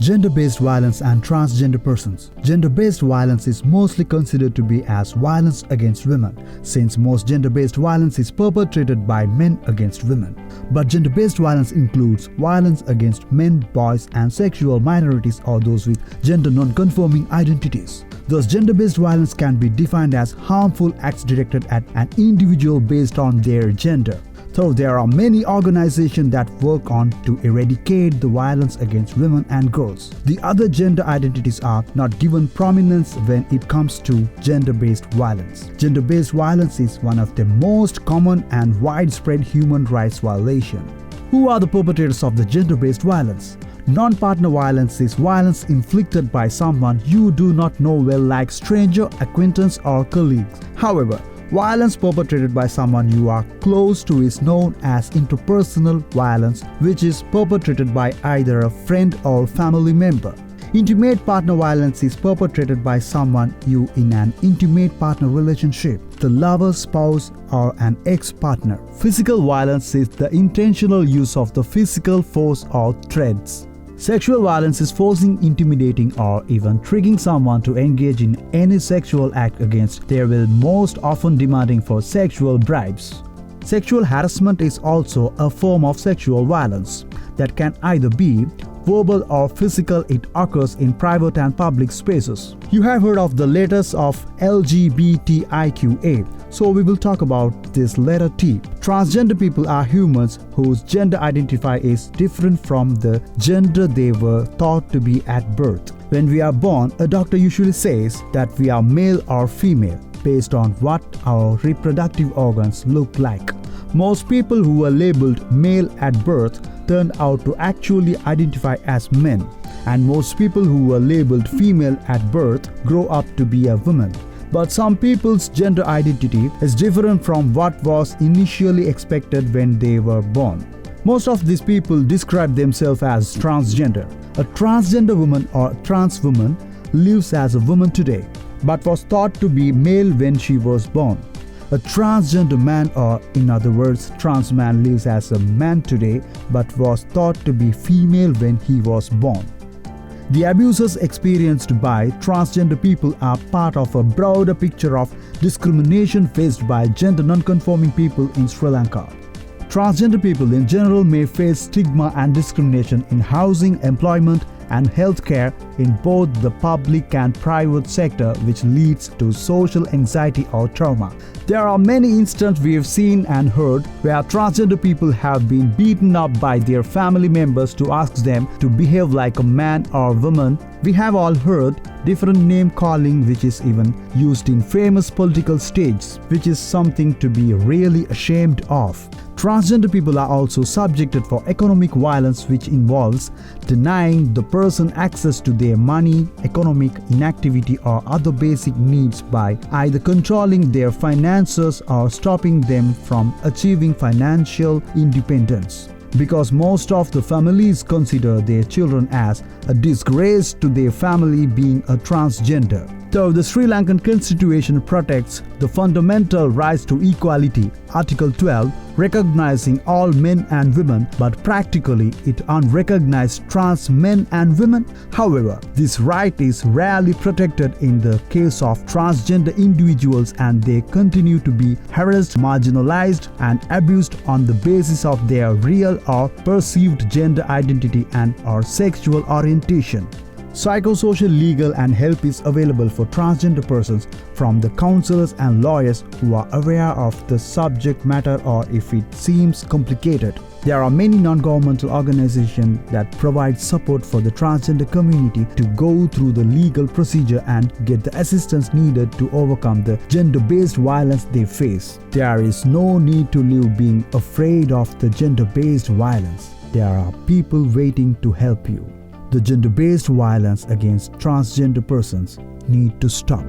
Gender-based violence and transgender persons. Gender-based violence is mostly considered to be as violence against women, since most gender-based violence is perpetrated by men against women. But gender-based violence includes violence against men, boys, and sexual minorities or those with gender non-conforming identities. Thus, gender-based violence can be defined as harmful acts directed at an individual based on their gender. Though there are many organizations that work on to eradicate the violence against women and girls, the other gender identities are not given prominence when it comes to gender-based violence. Gender-based violence is one of the most common and widespread human rights violations. Who are the perpetrators of the gender-based violence? Non-partner violence is violence inflicted by someone you do not know well, like stranger, acquaintance, or colleagues. However, violence perpetrated by someone you are close to is known as interpersonal violence, which is perpetrated by either a friend or family member. Intimate partner violence is perpetrated by someone you in an intimate partner relationship, the lover, spouse, or an ex-partner. Physical violence is the intentional use of the physical force or threats. Sexual violence is forcing, intimidating, or even triggering someone to engage in any sexual act against their will, most often demanding for sexual bribes. Sexual harassment is also a form of sexual violence that can either be verbal or physical. It occurs in private and public spaces. You have heard of the letters of LGBTIQA, so we will talk about this letter T. Transgender people are humans whose gender identity is different from the gender they were thought to be at birth. When we are born, a doctor usually says that we are male or female based on what our reproductive organs look like. Most people who were labeled male at birth turned out to actually identify as men, and most people who were labeled female at birth grow up to be a woman. But some people's gender identity is different from what was initially expected when they were born. Most of these people describe themselves as transgender. A transgender woman or trans woman lives as a woman today, but was thought to be male when she was born. A transgender man, or in other words, trans man, lives as a man today but was thought to be female when he was born. The abuses experienced by transgender people are part of a broader picture of discrimination faced by gender non-conforming people in Sri Lanka. Transgender people in general may face stigma and discrimination in housing, employment, and healthcare in both the public and private sector, which leads to social anxiety or trauma. There are many instances we have seen and heard where transgender people have been beaten up by their family members to ask them to behave like a man or woman. We have all heard different name calling, which is even used in famous political stages, which is something to be really ashamed of. Transgender people are also subjected for economic violence, which involves denying the person access to their money, economic inactivity, or other basic needs by either controlling their finances or stopping them from achieving financial independence. Because most of the families consider their children as a disgrace to their family being a transgender. Though the Sri Lankan Constitution protects the fundamental rights to equality, Article 12, recognizing all men and women, but practically it unrecognized trans men and women. However, this right is rarely protected in the case of transgender individuals, and they continue to be harassed, marginalized, and abused on the basis of their real or perceived gender identity and or sexual orientation. Psychosocial, legal, and help is available for transgender persons from the counselors and lawyers who are aware of the subject matter, or if it seems complicated. There are many non-governmental organizations that provide support for the transgender community to go through the legal procedure and get the assistance needed to overcome the gender-based violence they face. There is no need to live being afraid of the gender-based violence. There are people waiting to help you. The gender-based violence against transgender persons need to stop.